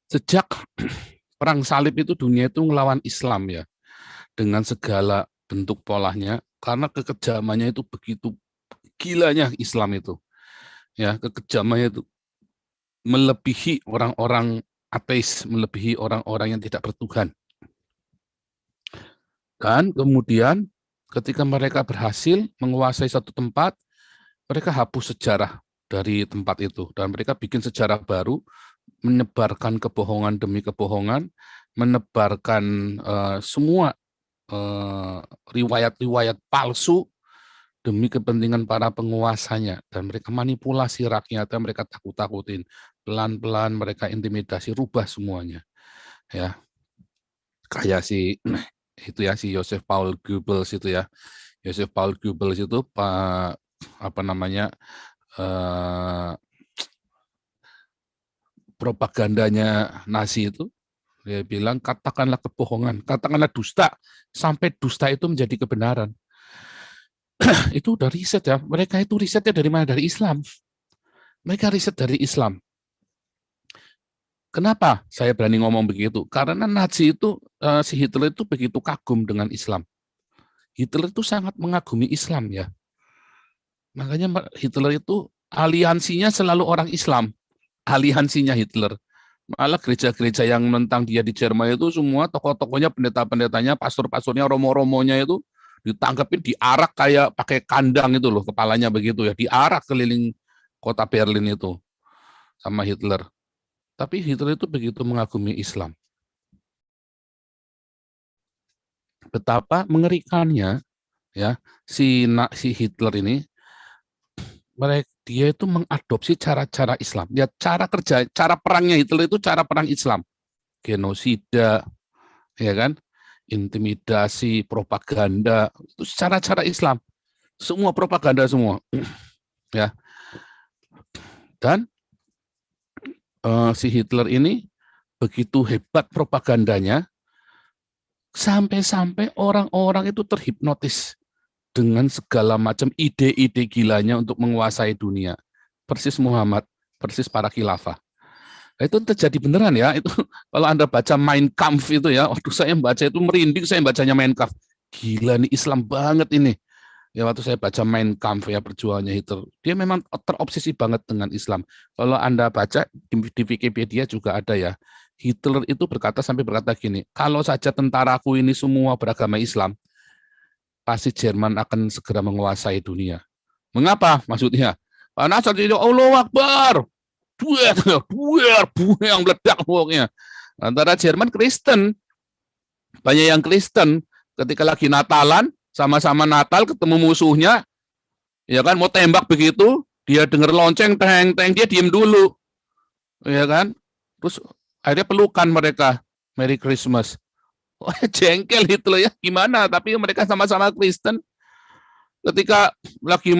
Sejak perang salib itu dunia itu ngelawan Islam ya, dengan segala bentuk polanya, karena kekejamannya itu begitu gilanya Islam itu. Ya, kekejamannya itu melebihi orang-orang ateis, melebihi orang-orang yang tidak bertuhan. Dan kemudian ketika mereka berhasil menguasai satu tempat, mereka hapus sejarah dari tempat itu dan mereka bikin sejarah baru, menyebarkan kebohongan demi kebohongan, menebarkan semua riwayat-riwayat palsu demi kepentingan para penguasanya, dan mereka manipulasi rakyatnya, mereka takut-takutin, pelan-pelan mereka intimidasi, rubah semuanya, ya kayak si itu ya si Joseph Paul Goebbels itu ya. Joseph Paul Goebbels itu Pak apa namanya propagandanya Nazi itu, dia bilang katakanlah kebohongan, katakanlah dusta sampai dusta itu menjadi kebenaran. Itu udah riset ya, mereka itu risetnya dari mana? Dari Islam. Mereka riset dari Islam. Kenapa saya berani ngomong begitu? Karena Nazi itu, si Hitler itu begitu kagum dengan Islam. Hitler itu sangat mengagumi Islam ya. Makanya Hitler itu aliansinya selalu orang Islam. Aliansinya Hitler. Malah gereja-gereja yang menentang dia di Jerman itu semua tokoh-tokohnya, pendeta-pendetanya, pastor-pastornya, romo-romonya itu ditangkapin, diarak kayak pakai kandang itu loh, kepalanya begitu ya, diarak keliling kota Berlin itu sama Hitler. Tapi Hitler itu begitu mengagumi Islam. Betapa mengerikannya ya si Hitler ini, dia itu mengadopsi cara-cara Islam. Ya, cara kerja, cara perangnya Hitler itu cara perang Islam. Genosida, ya kan? Intimidasi, propaganda, itu cara-cara Islam. Semua propaganda semua. Ya. Dan si Hitler ini begitu hebat propagandanya, sampai-sampai orang-orang itu terhipnotis dengan segala macam ide-ide gilanya untuk menguasai dunia. Persis Muhammad, persis para khilafah. Nah, itu terjadi beneran ya. Itu kalau Anda baca Mein Kampf itu ya, waduh saya baca itu merinding, saya bacanya Mein Kampf. Gila nih, Islam banget ini. Ya waktu saya baca Mein Kampf ya, perjuangannya Hitler, dia memang terobsesi banget dengan Islam. Kalau Anda baca di Wikipedia juga ada ya, Hitler itu sampai berkata gini, kalau saja tentaraku ini semua beragama Islam, pasti Jerman akan segera menguasai dunia. Mengapa? Maksudnya, karena saat itu Allah Akbar, dua yang meledak pokoknya. Antara Jerman Kristen, banyak yang Kristen, ketika lagi Natalan, sama-sama Natal ketemu musuhnya, ya kan, mau tembak begitu, dia dengar lonceng, teng-teng, dia diem dulu, ya kan, terus akhirnya pelukan mereka, Merry Christmas. Oh, jengkel itu loh ya, gimana? Tapi mereka sama-sama Kristen. Ketika lagi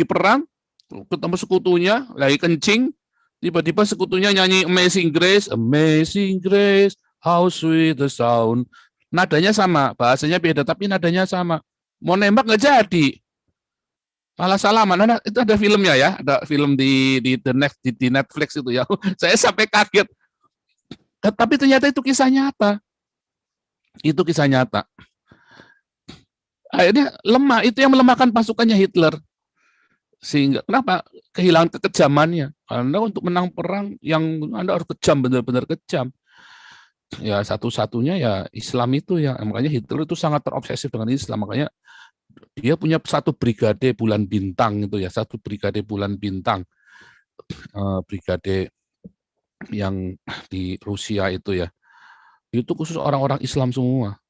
perang, ketemu sekutunya, lagi kencing, tiba-tiba sekutunya nyanyi Amazing Grace, Amazing Grace, how sweet the sound. Nadanya sama, bahasanya beda, tapi nadanya sama. Mau nembak nggak jadi, malah salaman. Nah, itu ada filmnya ya, ada film di Netflix itu ya. Saya sampai kaget. Tapi ternyata itu kisah nyata. Itu kisah nyata. Akhirnya lemah, itu yang melemahkan pasukannya Hitler. Sehingga kenapa? Kehilangan kekejamannya. Anda untuk menang perang yang Anda harus kejam, benar-benar kejam. Ya satu-satunya ya Islam itu ya. Makanya Hitler itu sangat terobsesif dengan Islam. Makanya dia punya satu brigade bulan bintang itu ya, satu brigade bulan bintang, brigade yang di Rusia itu ya. Itu khusus orang-orang Islam semua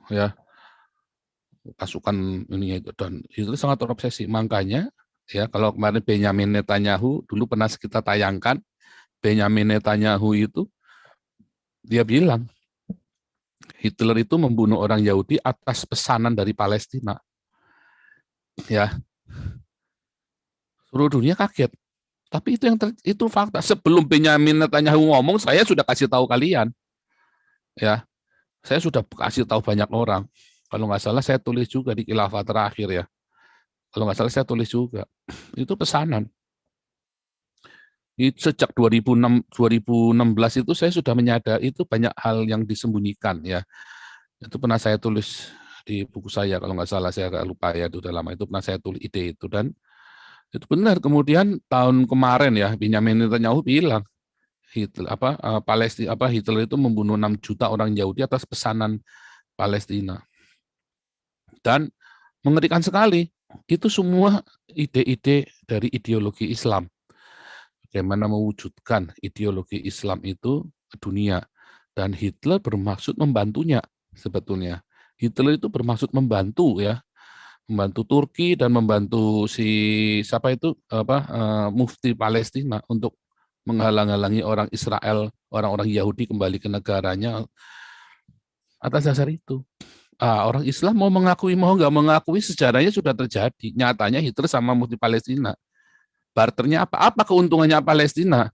ya, pasukan ini itu, dan itu sangat terobsesi. Makanya ya kalau kemarin Benjamin Netanyahu dulu pernah kita tayangkan, Benjamin Netanyahu itu dia bilang Hitler itu membunuh orang Yahudi atas pesanan dari Palestina. Ya, seluruh dunia kaget. Tapi itu fakta. Sebelum Benjamin Netanyahu ngomong, saya sudah kasih tahu kalian. Ya, saya sudah kasih tahu banyak orang. Kalau nggak salah saya tulis juga di Khilafah terakhir ya. Kalau nggak salah saya tulis juga. Itu pesanan. Sejak 2016 itu saya sudah menyadari itu banyak hal yang disembunyikan ya. Itu pernah saya tulis di buku saya, kalau nggak salah, saya agak lupa ya, itu udah lama, itu pernah saya tulis ide itu, dan itu benar. Kemudian tahun kemarin ya, Benyamin Netanyahu bilang Hitler itu membunuh 6 juta orang Yahudi atas pesanan Palestina. Dan mengerikan sekali, itu semua ide-ide dari ideologi Islam. Bagaimana mewujudkan ideologi Islam itu ke dunia. Dan Hitler bermaksud membantunya sebetulnya. Hitler itu bermaksud membantu ya, membantu Turki dan membantu mufti Palestina untuk menghalang-halangi orang Israel, orang-orang Yahudi kembali ke negaranya atas dasar itu. Orang Islam mau mengakui mau nggak mengakui, sejarahnya sudah terjadi. Nyatanya Hitler sama mufti Palestina. Barternya apa? Apa keuntungannya Palestina?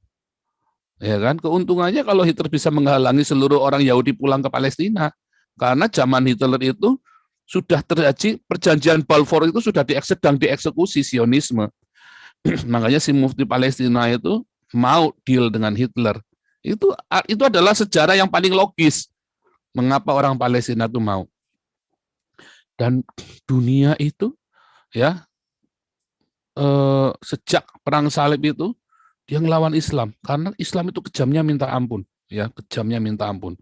Ya kan, keuntungannya kalau Hitler bisa menghalangi seluruh orang Yahudi pulang ke Palestina. Karena zaman Hitler itu sudah terjadi perjanjian Balfour, itu sudah sedang dieksekusi Zionisme. Makanya si mufti Palestina itu mau deal dengan Hitler. Itu adalah sejarah yang paling logis mengapa orang Palestina itu mau. Dan dunia itu ya sejak perang salib itu dia ngelawan Islam, karena Islam itu kejamnya minta ampun, ya, kejamnya minta ampun.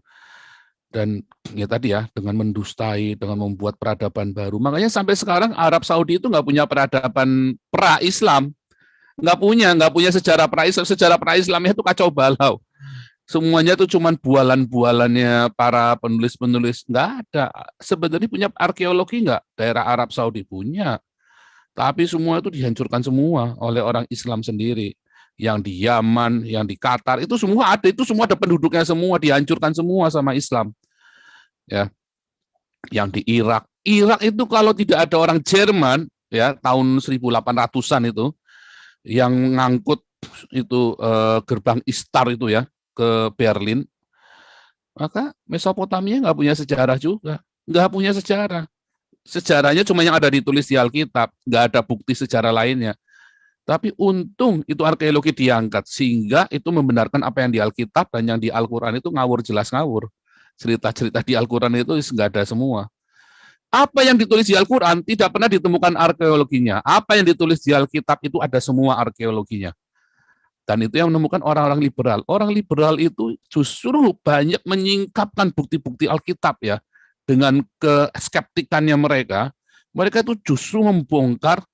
Dan ya tadi ya, dengan mendustai, dengan membuat peradaban baru. Makanya sampai sekarang Arab Saudi itu nggak punya peradaban pra-Islam, nggak punya sejarah pra-Islam. Sejarah pra-Islamnya itu kacau balau. Semuanya itu cuma bualan-bualannya para penulis-penulis, nggak ada. Sebenarnya punya arkeologi nggak? Daerah Arab Saudi punya, tapi semua itu dihancurkan semua oleh orang Islam sendiri. Yang di Yaman, yang di Qatar, itu semua ada penduduknya semua, dihancurkan semua sama Islam. Ya. Yang di Irak itu kalau tidak ada orang Jerman ya tahun 1800-an itu yang ngangkut itu gerbang Istar itu ya ke Berlin, maka Mesopotamia nggak punya sejarah juga, nggak punya sejarah. Sejarahnya cuma yang ada ditulis di Alkitab, nggak ada bukti sejarah lainnya. Tapi untung itu arkeologi diangkat, sehingga itu membenarkan apa yang di Alkitab dan yang di Al-Quran itu ngawur jelas ngawur. Cerita-cerita di Al-Quran itu nggak ada semua. Apa yang ditulis di Al-Quran tidak pernah ditemukan arkeologinya. Apa yang ditulis di Alkitab itu ada semua arkeologinya. Dan itu yang menemukan orang-orang liberal. Orang liberal itu justru banyak menyingkapkan bukti-bukti Alkitab ya. Dengan keskeptikannya mereka itu justru membongkar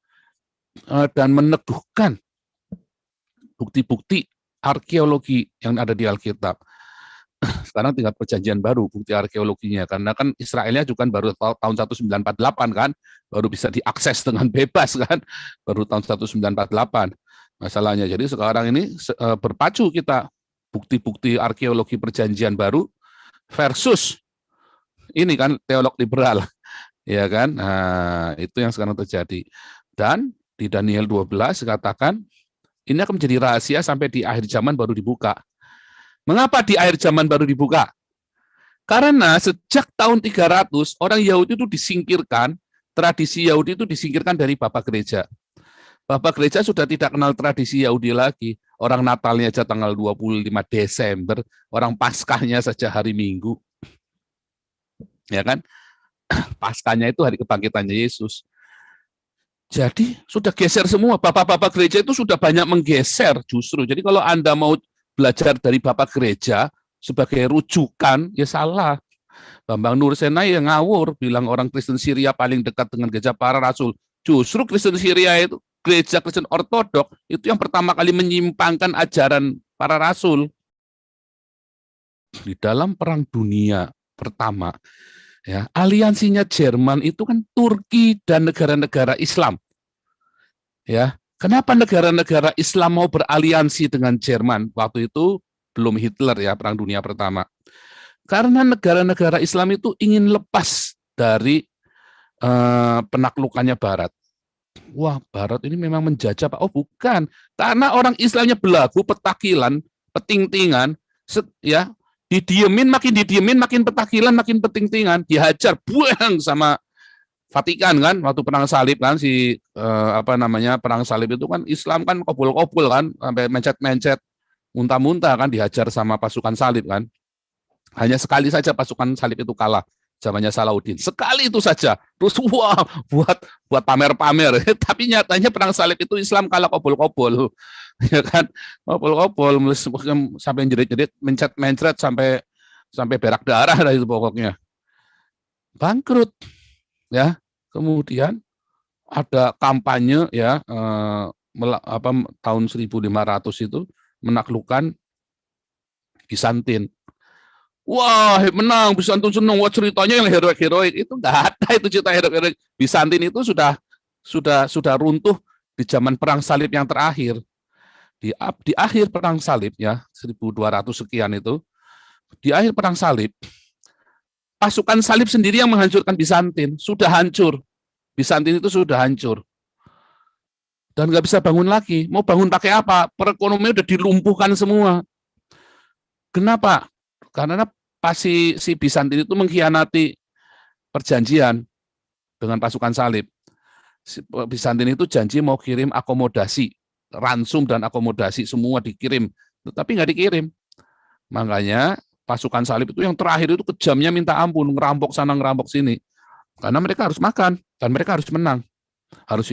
dan meneguhkan bukti-bukti arkeologi yang ada di Alkitab. Sekarang tinggal perjanjian baru bukti arkeologinya, karena kan Israelnya juga baru tahun 1948 kan, baru bisa diakses dengan bebas kan, baru tahun 1948 masalahnya. Jadi sekarang ini berpacu kita bukti-bukti arkeologi perjanjian baru versus ini kan teolog liberal, ya kan? Nah, itu yang sekarang terjadi. Dan di Daniel 12 katakan ini akan menjadi rahasia sampai di akhir zaman baru dibuka. Mengapa di akhir zaman baru dibuka? Karena sejak tahun 300 orang Yahudi itu disingkirkan, tradisi Yahudi itu disingkirkan dari Bapak Gereja. Bapak Gereja sudah tidak kenal tradisi Yahudi lagi. Orang Natalnya aja tanggal 25 Desember, orang Paskahnya saja hari Minggu. Ya kan? Paskahnya itu hari kebangkitannya Yesus. Jadi sudah geser semua, bapak-bapak gereja itu sudah banyak menggeser justru. Jadi kalau Anda mau belajar dari bapak gereja sebagai rujukan, ya salah. Bambang Nursena yang ngawur, bilang orang Kristen Syria paling dekat dengan gereja para rasul. Justru Kristen Syria itu, gereja Kristen Ortodok, itu yang pertama kali menyimpangkan ajaran para rasul. Di dalam Perang Dunia Pertama, ya, aliansinya Jerman itu kan Turki dan negara-negara Islam. Ya, kenapa negara-negara Islam mau beraliansi dengan Jerman? Waktu itu belum Hitler ya, Perang Dunia Pertama. Karena negara-negara Islam itu ingin lepas dari penaklukannya Barat. Wah, Barat ini memang menjajah, Pak. Oh, bukan. Karena orang Islamnya belagu, petakilan, peting-tingan, ya, makin didiemin, makin petakilan, makin peting-tingan, dihajar, buang sama Vatikan kan, waktu perang salib kan perang salib itu kan Islam kan kobul-kobul kan, sampai mencet-mencet, muntah-muntah kan dihajar sama pasukan salib kan. Hanya sekali saja pasukan salib itu kalah, zamannya Salahuddin. Sekali itu saja. Terus wah, buat pamer-pamer. Tapi nyatanya perang salib itu Islam kalah kobul-kobul. Ya kan? Kobul-kobul sampai jerit-jerit, mencet-mencet sampai berak darah lah itu pokoknya. Bangkrut ya. Kemudian ada kampanye ya tahun 1500 itu menaklukkan Bizantin. Wah, menang Bizantin senang. Wah, ceritanya yang heroik-heroik itu nggak ada, itu cerita heroik-heroik. Bizantin itu sudah runtuh di zaman perang salib yang terakhir. Di akhir perang salib ya 1200 sekian itu, di akhir perang salib pasukan salib sendiri yang menghancurkan Bizantin, sudah hancur. Bizantin itu sudah hancur. Dan nggak bisa bangun lagi. Mau bangun pakai apa? Perekonomian udah dilumpuhkan semua. Kenapa? Karena si Bizantin itu mengkhianati perjanjian dengan pasukan salib. Bizantin itu janji mau kirim akomodasi, ransum dan akomodasi semua dikirim, tetapi nggak dikirim. Makanya pasukan salib itu yang terakhir itu kejamnya minta ampun, ngerampok sana ngerampok sini. Karena mereka harus makan dan mereka harus menang.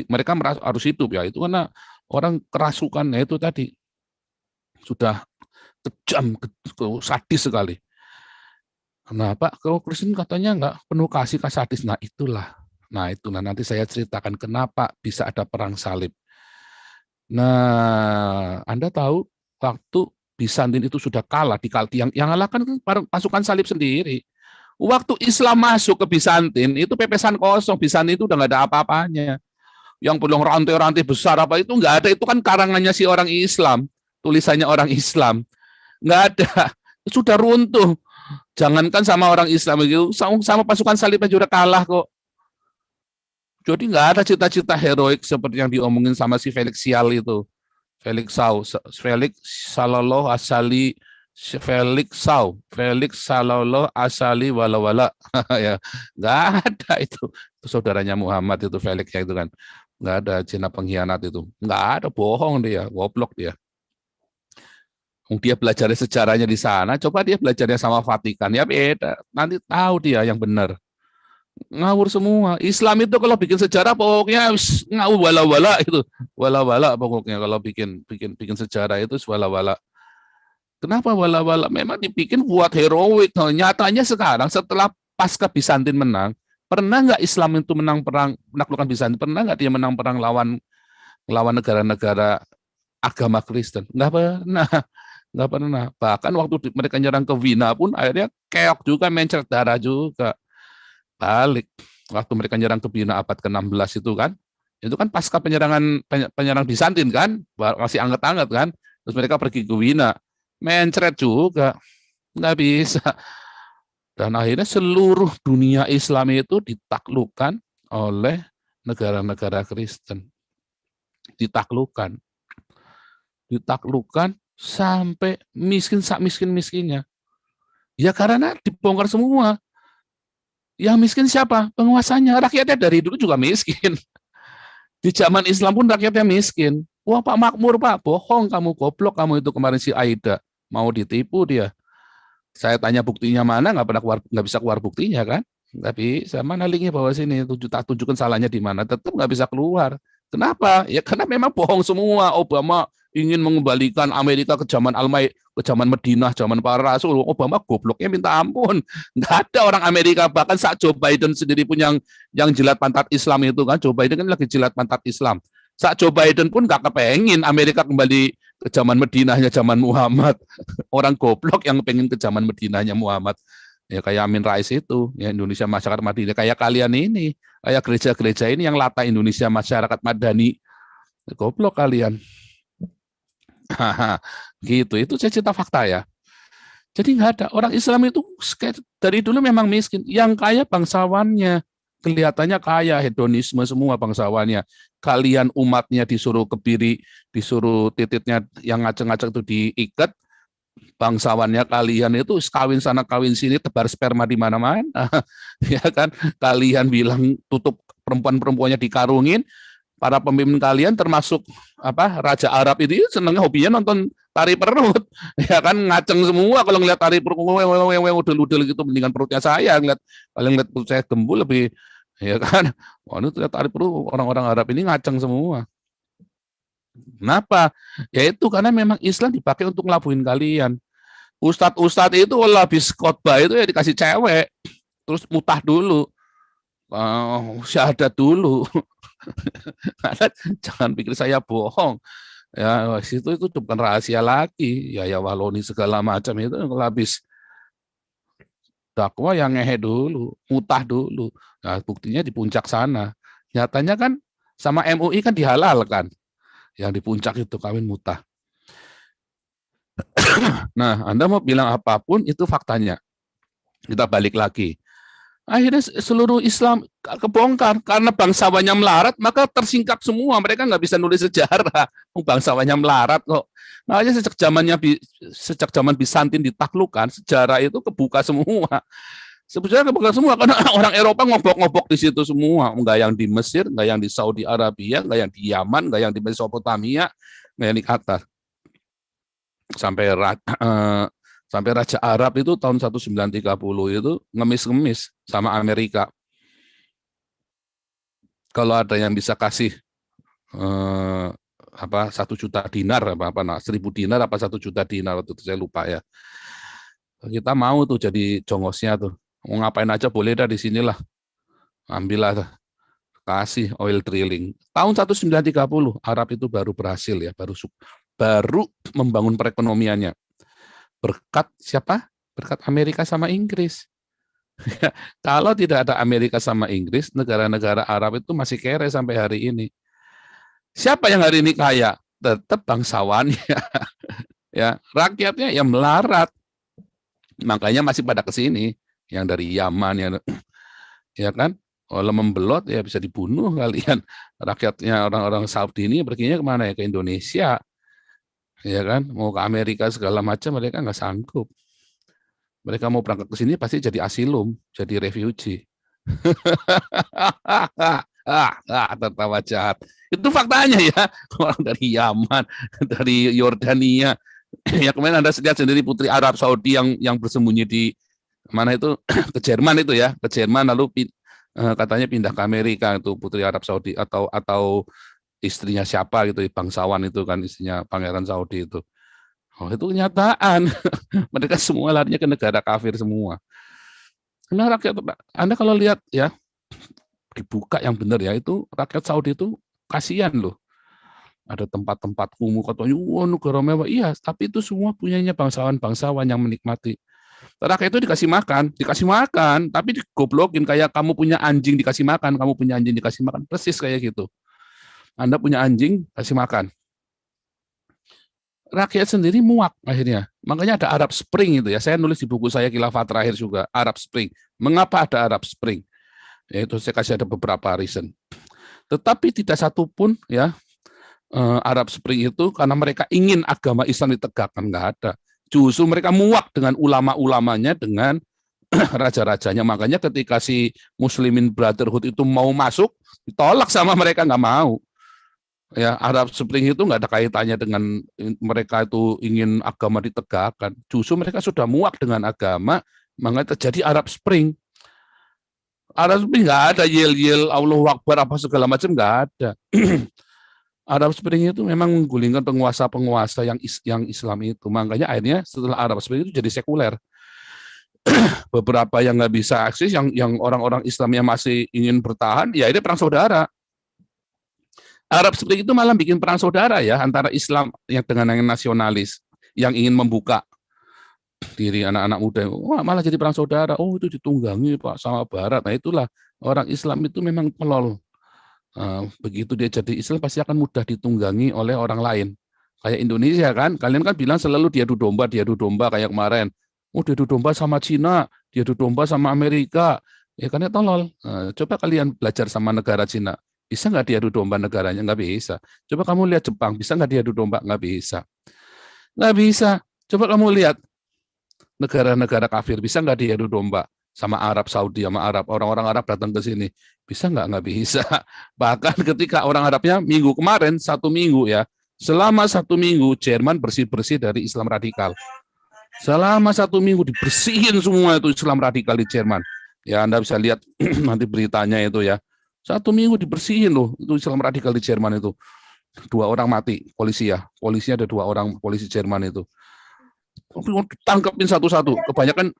Mereka harus hidup ya. Itu karena orang kerasukannya itu tadi sudah kejam, sadis sekali. Kenapa? Kalau Kristen katanya nggak penuh kasih sadis. Nah itulah. Nah itu nanti saya ceritakan kenapa bisa ada perang salib. Nah, Anda tahu waktu Bizantin itu sudah kalah, yang ngalahkan pasukan salib sendiri. Waktu Islam masuk ke Bizantin, itu pepesan kosong. Bizantin itu udah nggak ada apa-apanya. Yang belum rantai-rantai besar apa itu nggak ada. Itu kan karangannya si orang Islam, tulisannya orang Islam. Nggak ada. Sudah runtuh. Jangankan sama orang Islam itu, sama pasukan salib aja udah kalah kok. Jadi nggak ada cita-cita heroik seperti yang diomongin sama si Felix Sial itu. Felix Sallallahu Asali Wala ya, nggak ada itu saudaranya Muhammad itu Felix ya itu kan, nggak ada zina pengkhianat itu, nggak ada, bohong dia, goblok dia. Dia belajar sejarahnya di sana, coba dia belajarnya sama Vatikan ya beda, nanti tahu dia yang benar. Ngawur semua. Islam itu kalau bikin sejarah pokoknya ngawur wala-wala itu. Wala-wala pokoknya kalau bikin sejarah itu wala-wala. Kenapa wala-wala? Memang dibikin buat heroik. Nah, nyatanya sekarang setelah pasca Bizantin menang, pernah nggak Islam itu menang perang menaklukkan Bizantin? Pernah nggak dia menang perang lawan negara-negara agama Kristen? Nggak pernah. Nggak pernah. Bahkan waktu mereka nyerang ke Wina pun akhirnya keok juga, mencret darah juga. Balik waktu mereka nyerang ke Wina abad ke-16 itu kan pasca penyerang Bizantin kan, masih anget-anget kan, terus mereka pergi ke Wina, mencret juga, nggak bisa. Dan akhirnya seluruh dunia Islam itu ditaklukkan oleh negara-negara Kristen, ditaklukkan sampai miskin-miskinnya. Ya karena dibongkar semua. Yang miskin siapa? Penguasanya. Rakyatnya dari dulu juga miskin. Di zaman Islam pun rakyatnya miskin. Wah Pak makmur Pak, bohong kamu, goblok kamu itu kemarin si Aida. Mau ditipu dia. Saya tanya buktinya mana, nggak bisa keluar buktinya kan. Tapi saya mana linknya bawah sini, tunjukkan salahnya di mana, tetap nggak bisa keluar. Kenapa? Ya karena memang bohong semua. Obama ingin mengembalikan Amerika ke zaman Madinah, zaman para rasul. Obama gobloknya minta ampun. Nggak ada orang Amerika, bahkan saat Joe Biden sendiri pun yang jilat pantat Islam itu kan, Joe Biden kan lagi jilat pantat Islam. Saat Joe Biden pun nggak kepengin Amerika kembali ke zaman Madinahnya zaman Muhammad. Orang goblok yang pengen ke zaman Madinahnya Muhammad. Ya kayak Amin Rais itu, ya Indonesia Masyarakat Madani, kayak kalian ini, kayak gereja-gereja ini yang latah Indonesia Masyarakat Madani. Goblok kalian. Gitu, itu cerita fakta ya. Jadi nggak ada, orang Islam itu dari dulu memang miskin, yang kaya bangsawannya, kelihatannya kaya, hedonisme semua bangsawannya. Kalian umatnya disuruh kebiri, disuruh tititnya yang ngaceng-ngaceng itu diikat, bangsawannya kalian itu kawin sana kawin sini, tebar sperma di mana-mana. Ya kan, kalian bilang tutup perempuan-perempuannya dikarungin, para pemimpin kalian termasuk Raja Arab itu senengnya hobinya nonton tari perut. Ya kan ngaceng semua kalau ngeliat tari perut udel-udel gitu, mendingan perutnya saya ngeliat perut saya gembul lebih, ya kan. Wah, itu tari perut orang-orang Arab ini ngaceng semua. Kenapa? Ya itu karena memang Islam dipakai untuk ngelabuin kalian. Ustadz itu kalau habis khotbah itu ya dikasih cewek, terus mutah dulu, syahadat dulu. Jangan pikir saya bohong. Ya, itu bukan rahasia lagi. Ya Waloni segala macam itu kalau habis dakwah yang ngehe dulu, mutah dulu. Nah, buktinya di puncak sana. Nyatanya kan sama MUI kan dihalalkan. Yang di puncak itu kawin mutah. Nah, Anda mau bilang apapun itu faktanya. Kita balik lagi. Akhirnya seluruh Islam kebongkar karena bangsawannya melarat, maka tersingkap semua. Mereka nggak bisa nulis sejarah. Bangsawannya melarat kok. Makanya sejak zaman Bizantin ditaklukkan, sejarah itu kebuka semua. Sebenarnya kebuka semua karena orang Eropa ngobok-ngobok di situ semua. Nggak yang di Mesir, nggak yang di Saudi Arabia, nggak yang di Yaman, nggak yang di Mesopotamia, nggak yang di Qatar. Sampai Raja Arab itu tahun 1930 itu ngemis-ngemis sama Amerika. Kalau ada yang bisa kasih 1 juta dinar 1.000 dinar 1 juta dinar waktu itu saya lupa ya. Kita mau tuh jadi jongosnya tuh. Mau ngapain aja boleh dah di sinilah. Ambillah kasih oil drilling. Tahun 1930 Arab itu baru berhasil ya, baru membangun perekonomiannya. Berkat siapa? Berkat Amerika sama Inggris. Kalau tidak ada Amerika sama Inggris, negara-negara Arab itu masih kere sampai hari ini. Siapa yang hari ini kaya? Tetap bangsawannya. Ya, rakyatnya yang melarat. Makanya masih pada kesini. Yang dari Yaman, ya kan? Kalau membelot ya bisa dibunuh kalian. Rakyatnya orang-orang Saudi ini perginya kemana ya? Ke Indonesia. Ya kan, mau ke Amerika segala macam mereka nggak sanggup. Mereka mau berangkat ke sini pasti jadi asilum, jadi refugee. Tertawa jahat. Itu faktanya ya, orang dari Yaman, dari Yordania. Ya kemarin Anda lihat sendiri putri Arab Saudi yang bersembunyi di mana itu ke Jerman itu ya, ke Jerman lalu katanya pindah ke Amerika itu putri Arab Saudi atau istrinya siapa gitu, bangsawan itu kan istrinya Pangeran Saudi itu. Oh, itu kenyataan. Mereka semua larinya ke negara kafir semua. Karena rakyat Anda kalau lihat ya dibuka yang benar ya itu rakyat Saudi itu kasihan loh. Ada tempat-tempat kumuh katanya, wah negara mewah. Iya, tapi itu semua punyanya bangsawan-bangsawan yang menikmati. Rakyat itu dikasih makan, tapi digoblokin kayak kamu punya anjing dikasih makan, kamu punya anjing dikasih makan, persis kayak gitu. Anda punya anjing, kasih makan. Rakyat sendiri muak akhirnya. Makanya ada Arab Spring itu ya. Saya nulis di buku saya Khilafah Terakhir juga, Arab Spring. Mengapa ada Arab Spring? Yaitu saya kasih ada beberapa reason. Tetapi tidak satu pun ya Arab Spring itu karena mereka ingin agama Islam ditegakkan, nggak ada. Justru mereka muak dengan ulama-ulamanya, dengan raja-rajanya. Makanya ketika si Muslimin Brotherhood itu mau masuk, ditolak sama mereka, nggak mau. Ya, Arab Spring itu nggak ada kaitannya dengan mereka itu ingin agama ditegakkan. Justru mereka sudah muak dengan agama, makanya terjadi Arab Spring. Arab Spring nggak ada yel-yel Allahu Akbar apa segala macam, nggak ada. Arab Spring itu memang menggulingkan penguasa-penguasa yang Islam itu. Makanya akhirnya setelah Arab Spring itu jadi sekuler. Beberapa yang nggak bisa akses, yang orang-orang Islam yang masih ingin bertahan, ya ini perang saudara. Arab Spring itu malah bikin perang saudara ya antara Islam yang dengan yang nasionalis yang ingin membuka diri anak-anak muda. Wah, malah jadi perang saudara. Oh, itu ditunggangi Pak sama Barat. Nah, itulah orang Islam itu memang pelol. Begitu dia jadi Islam pasti akan mudah ditunggangi oleh orang lain. Kayak Indonesia kan, kalian kan bilang selalu diadu domba kayak kemarin. Oh, diadu domba sama Cina, diadu domba sama Amerika. Ya karena tolol. Coba kalian belajar sama negara Cina. Bisa nggak diadu domba negaranya? Nggak bisa. Coba kamu lihat Jepang, bisa nggak diadu domba? Nggak bisa. Nggak bisa. Coba kamu lihat negara-negara kafir, bisa nggak diadu domba? sama Arab Saudi, sama Arab, orang-orang Arab datang ke sini. Bisa nggak? Nggak bisa. Bahkan ketika orang Arabnya minggu kemarin, 1 minggu ya, selama 1 minggu Jerman bersih-bersih dari Islam radikal. Selama 1 minggu dibersihin semua itu Islam radikal di Jerman. Ya Anda bisa lihat nanti beritanya itu ya. 1 minggu dibersihin loh, itu Islam radikal di Jerman itu. 2 orang mati, polisi ya. Polisinya ada 2 orang polisi Jerman itu. Tangkepin satu-satu.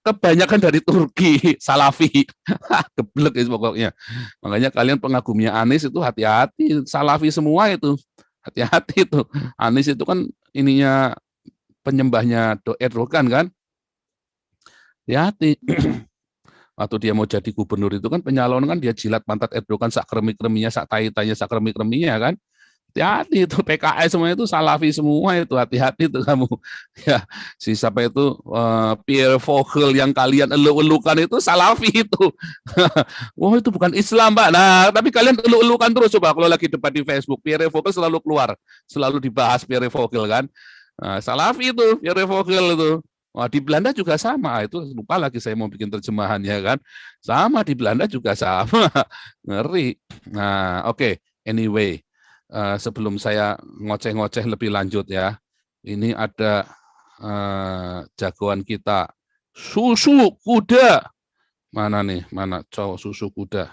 Kebanyakan dari Turki, Salafi. Geblek itu pokoknya. Makanya kalian pengagumnya Anies itu hati-hati, Salafi semua itu. Hati-hati itu. Anies itu kan ininya penyembahnya Erdogan kan. Hati-hati. Waktu dia mau jadi gubernur itu kan penyalon kan dia jilat pantat Erdogan sak kremi-kreminya, sak tai-tainya, sak kremi-kreminya kan. Hati-hati itu PKS semuanya itu Salafi semua itu, hati-hati itu kamu. Ya, si siapa itu Pierre Vogel yang kalian elu-elukan itu Salafi itu. Wah, itu bukan Islam, Pak. Nah, tapi kalian elu-elukan terus coba kalau lagi debat di Facebook, Pierre Vogel selalu keluar, selalu dibahas Pierre Vogel kan. Nah, Salafi itu Pierre Vogel itu. Wah, di Belanda juga sama. Itu lupa lagi saya mau bikin terjemahannya kan. Sama di Belanda juga sama. Ngeri. Nah, oke. Anyway, sebelum saya ngoceh-ngoceh lebih lanjut ya, ini ada jagoan kita, susu kuda. Mana nih? Mana cowok susu kuda?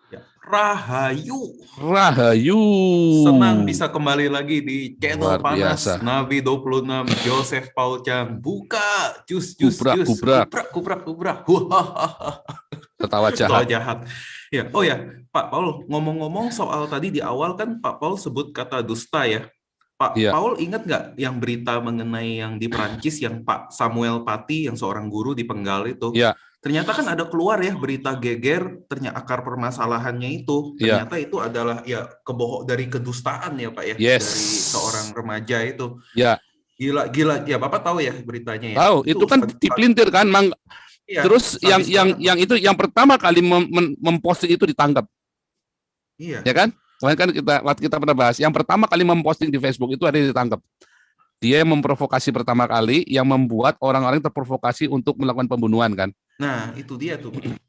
Ya, Rahayu. Rahayu. Senang bisa kembali lagi di channel Luar panas biasa. Nabi 26 Joseph Paul Chang. Buka, jus, Gubrak, gubrak. kubrak. Ketawa Ketawa jahat. jahat. Ya, oh ya, Pak Paul, ngomong-ngomong soal tadi di awal kan Pak Paul sebut kata dusta ya. Pak Iya, Paul ingat nggak yang berita mengenai yang di Perancis yang Pak Samuel Paty yang seorang guru dipenggal itu? iya, Ternyata kan ada keluar ya berita geger, ternyata akar permasalahannya itu iya. ternyata itu adalah ya dari kedustaan ya Pak ya, dari seorang Yes. remaja itu. Ya, Gila ya, Bapak tahu ya beritanya ya. tahu. Itu Itu kan dipelintir kan, iya, terus yang sadis yang banget Pak. yang itu yang pertama kali memposting itu ditangkap, Iya. ya kan? Kemarin kan kita pernah bahas. Yang pertama kali memposting di Facebook itu ada yang ditangkap. Dia yang memprovokasi pertama kali, yang membuat orang-orang terprovokasi untuk melakukan pembunuhan kan? Nah, itu dia tuh Pak.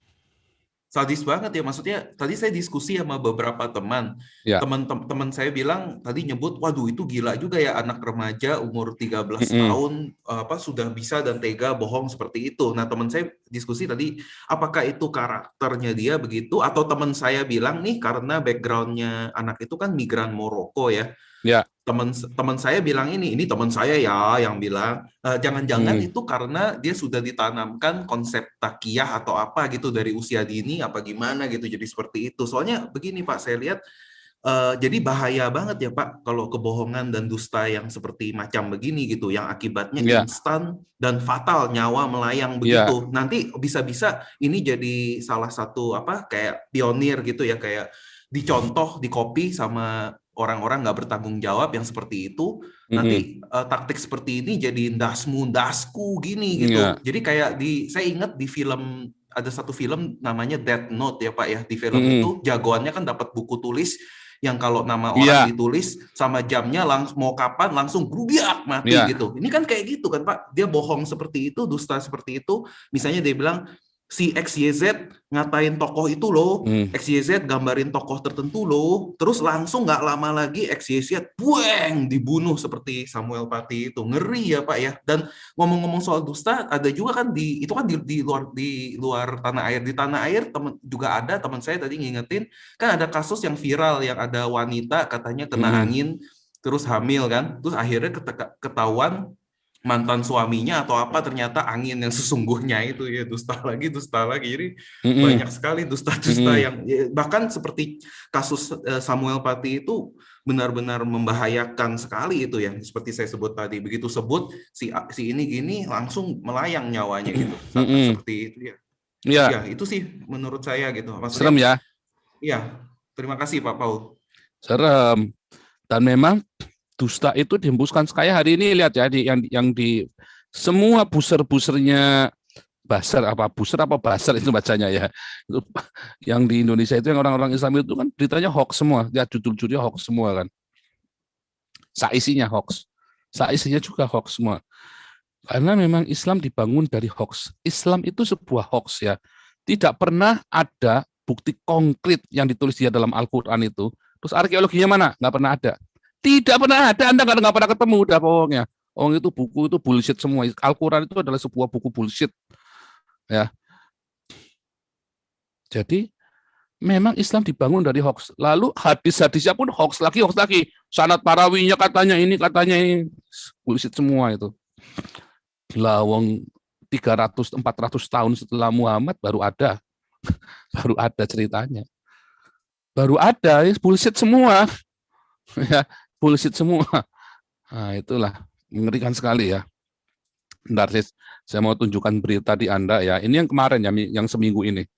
Sadis banget ya, maksudnya tadi saya diskusi sama beberapa teman. Ya. Teman saya bilang tadi nyebut, waduh itu gila juga ya anak remaja umur 13 Mm-mm. tahun apa sudah bisa dan tega bohong seperti itu. Nah, teman saya diskusi tadi apakah itu karakternya dia begitu atau teman saya bilang nih karena backgroundnya anak itu kan migran Maroko ya. Ya. Teman saya bilang ini teman saya ya yang bilang jangan-jangan Mm. itu karena dia sudah ditanamkan konsep takiyah atau apa gitu dari usia dini apa gimana gitu jadi seperti itu. Soalnya begini Pak, saya lihat jadi bahaya banget ya Pak kalau kebohongan dan dusta yang seperti macam begini gitu yang akibatnya Ya. instan dan fatal, nyawa melayang Ya. begitu. Nanti bisa-bisa ini jadi salah satu apa kayak pionir gitu ya, kayak dicontoh, dikopi sama orang-orang nggak bertanggung jawab yang seperti itu. Mm-mm. Nanti taktik seperti ini jadi dasmu dasku gini Ya. gitu. Jadi kayak saya ingat di film, ada satu film namanya Death Note ya Pak ya. Di film Mm-mm. itu jagoannya kan dapat buku tulis yang kalau nama orang Iya. ditulis sama jamnya langsung mau kapan langsung grubiak mati Iya. gitu. Ini kan kayak gitu kan Pak. Dia bohong seperti itu, dusta seperti itu. Misalnya dia bilang si XYZ ngatain tokoh itu loh, Mm. XYZ gambarin tokoh tertentu loh, terus langsung nggak lama lagi XYZ bueng dibunuh seperti Samuel Paty itu. Ngeri ya Pak ya. Dan ngomong-ngomong soal dusta, ada juga kan itu kan di luar tanah air. Di tanah air juga ada teman saya tadi ngingetin, kan ada kasus yang viral yang ada wanita katanya kena Mm-mm. angin terus hamil kan, terus akhirnya ketahuan mantan suaminya atau apa ternyata angin yang sesungguhnya itu ya, dusta lagi. Jadi Mm-mm. banyak sekali dusta-dusta Mm-mm. yang bahkan seperti kasus Samuel Paty itu benar-benar membahayakan sekali itu ya, seperti saya sebut tadi, begitu sebut si ini gini langsung melayang nyawanya gitu, Mm-mm. seperti itu ya. Ya, Ya itu sih menurut saya gitu, serem maksudnya ya, ya. Terima kasih Pak Paul. serem. Dan memang dusta itu dihembuskan kayak hari ini lihat ya yang di semua buser-busernya buser apa baser itu bacanya ya. Itu, yang di Indonesia itu yang orang-orang Islam itu kan beritanya hoax semua, ya judul-judulnya hoax semua kan. Saisinya hoax. Saisinya juga hoax semua. Karena memang Islam dibangun dari hoax. Islam itu sebuah hoax ya. tidak pernah ada bukti konkret yang ditulis dia dalam Al-Quran itu. Terus arkeologinya mana? Nggak pernah ada. Tidak pernah ada, Anda nggak pernah ketemu, udah bohongnya. Oh itu buku itu bullshit semua. Al-Quran itu adalah sebuah buku bullshit. Ya. Jadi memang Islam dibangun dari hoax. Lalu hadis-hadisnya pun hoax lagi. Sanad parawinya katanya ini. Bullshit semua itu. Lawang 300-400 tahun setelah Muhammad baru ada. Baru ada ceritanya. Baru ada, ya, bullshit semua. Ya, bullshit semua. Nah, itulah mengerikan sekali ya. Bentar, saya mau tunjukkan berita di Anda ya. Ini yang kemarin ya, yang seminggu ini.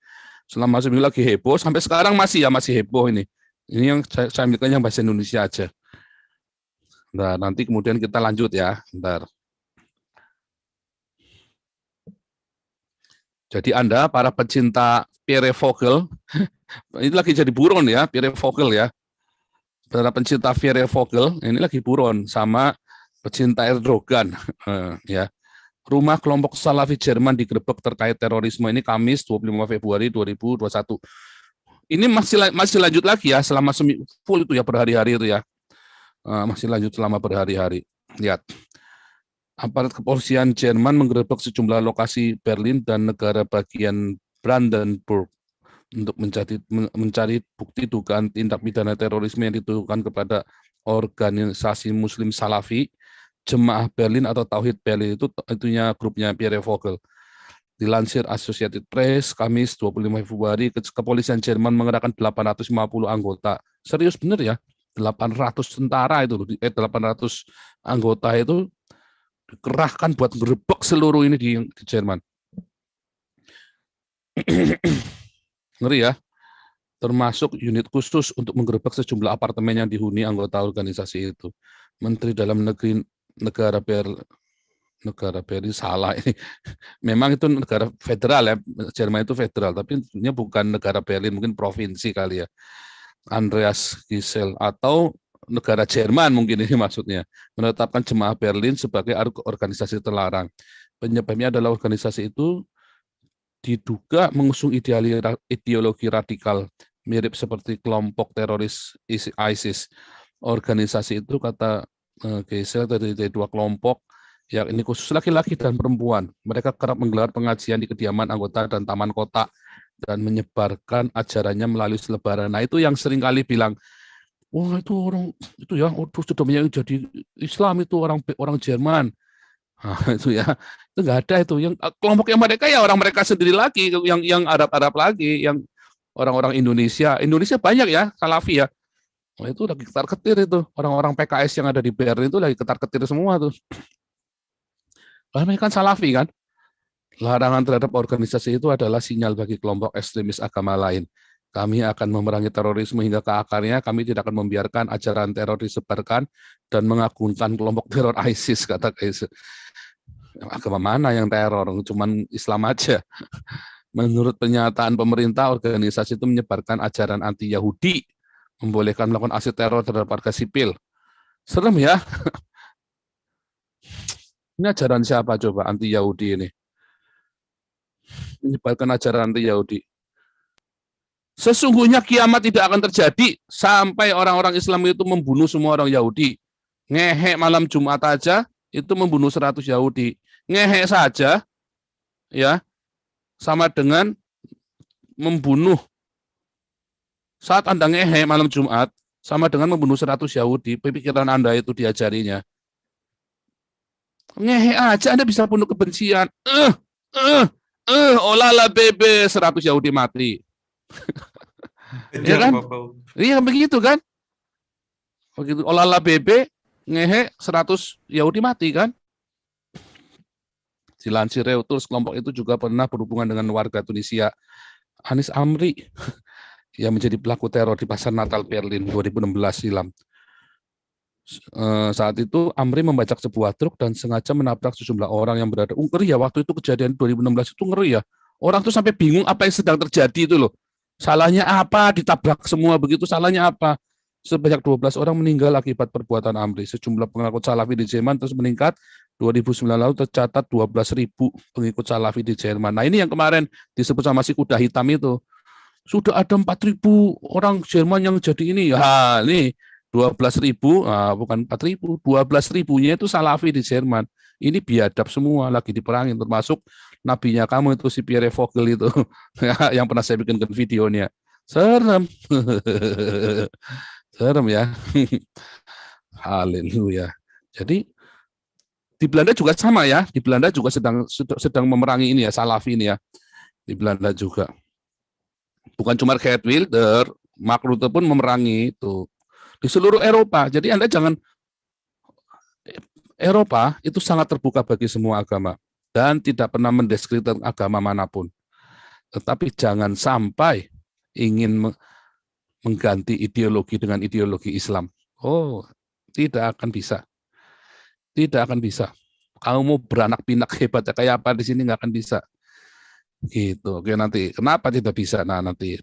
Selama seminggu lagi heboh, sampai sekarang masih heboh ini. Ini yang saya ambilkan yang bahasa Indonesia aja. Nah, nanti kemudian kita lanjut ya. Bentar. Jadi Anda para pecinta Pierre Vogel, ini lagi jadi buron ya, Pierre Vogel ya. Para pencinta Pierre Vogel, ini lagi buron sama pecinta Erdogan ya. Rumah kelompok Salafi Jerman digerebek terkait terorisme ini Kamis 25 Februari 2021. Ini masih lanjut lagi ya selama full itu ya, berhari-hari itu ya. Masih lanjut selama berhari-hari. Lihat. Aparat kepolisian Jerman menggerebek sejumlah lokasi Berlin dan negara bagian Brandenburg untuk mencari bukti dugaan tindak pidana terorisme yang dituduhkan kepada organisasi Muslim Salafi, Jemaah Berlin atau Tauhid Berlin itunya grupnya Pierre Vogel. Dilansir Associated Press, Kamis 25 Februari, kepolisian Jerman mengerahkan 850 anggota. Serius bener ya, 800 tentara itu, 800 anggota itu dikerahkan buat merebek seluruh ini di Jerman. Ngeri ya. Termasuk unit khusus untuk menggerebek sejumlah apartemen yang dihuni anggota organisasi itu. Menteri Dalam Negeri negara Berlin salah ini. Memang itu negara federal ya, Jerman itu federal, tapi tentunya bukan negara Berlin, mungkin provinsi kali ya. Andreas Gisel atau negara Jerman mungkin ini maksudnya, menetapkan Jemaah Berlin sebagai organisasi terlarang. Penyebabnya adalah organisasi itu diduga mengusung ideologi radikal, mirip seperti kelompok teroris ISIS. Organisasi itu, kata Geisel, dari dua kelompok, yang ini khusus laki-laki dan perempuan. Mereka kerap menggelar pengajian di kediaman anggota dan taman kota, dan menyebarkan ajarannya melalui selebaran. Nah itu yang seringkali bilang, wah itu orang itu ya, sudah banyak yang jadi Islam itu orang Jerman. Nah, itu ya, itu nggak ada itu. Yang kelompok yang mereka ya orang mereka sendiri lagi, yang Arab lagi, yang orang-orang Indonesia banyak ya Salafi ya. Wah, itu lagi ketar-ketir itu. Orang-orang PKS yang ada di Berlin itu lagi ketar-ketir semua tuh. Karena mereka kan Salafi kan. Larangan terhadap organisasi itu adalah sinyal bagi kelompok ekstremis agama lain. Kami akan memerangi terorisme hingga ke akarnya. Kami tidak akan membiarkan ajaran teror disebarkan dan mengagungkan kelompok teror ISIS, kata Geisel. Agama mana yang teror? Cuman Islam aja. Menurut pernyataan pemerintah, organisasi itu menyebarkan ajaran anti-Yahudi, membolehkan melakukan aksi teror terhadap warga sipil. Serem ya. Ini ajaran siapa coba anti-Yahudi ini? Menyebarkan ajaran anti-Yahudi. Sesungguhnya kiamat tidak akan terjadi sampai orang-orang Islam itu membunuh semua orang Yahudi. Ngehek malam Jumat aja itu membunuh 100 Yahudi. Ngehek saja ya sama dengan membunuh. Saat Anda ngehek malam Jumat sama dengan membunuh 100 Yahudi. Pikiran Anda itu diajarinya. Ngehek aja Anda bisa bunuh kebencian. Olala bebe 100 Yahudi mati. Ya kan? Iya begitu kan? Begitu olala bebe ngehe 100 Yahudi mati kan? Dilansir Reuters, kelompok itu juga pernah berhubungan dengan warga Tunisia Anis Amri yang menjadi pelaku teror di pasar Natal Berlin 2016 silam. Saat itu Amri membajak sebuah truk dan sengaja menabrak sejumlah orang yang berada. Ngeri ya, waktu itu kejadian 2016 itu ngeri ya. Orang tuh sampai bingung apa yang sedang terjadi itu loh. Salahnya apa? Ditabrak semua begitu, salahnya apa? Sebanyak 12 orang meninggal akibat perbuatan Amri. Sejumlah pengikut Salafi di Jerman terus meningkat 2009 lalu tercatat 12.000 pengikut Salafi di Jerman. Nah, ini yang kemarin disebut sama si kuda hitam itu. Sudah ada 4.000 orang Jerman yang jadi ini. Ya, ini 12.000, bukan 4.000, 12.000-nya itu Salafi di Jerman. Ini biadab semua, lagi diperangin, termasuk nabinya kamu itu si Pierre Vogel itu, yang pernah saya bikinkan videonya. Serem. Serem ya. Haleluya. Jadi di Belanda juga sama ya. Di Belanda juga sedang memerangi ini ya, Salafi ini ya. Di Belanda juga. Bukan cuma Geert Wilders, Mark Rutte pun memerangi itu. Di seluruh Eropa. Jadi Anda jangan, Eropa itu sangat terbuka bagi semua agama dan tidak pernah mendiskreditkan agama manapun. Tetapi jangan sampai ingin mengganti ideologi dengan ideologi Islam. Oh, tidak akan bisa. Tidak akan bisa. Kamu mau beranak pinak hebat kayak apa di sini nggak akan bisa. Gitu. Oke, nanti kenapa tidak bisa? Nah, nanti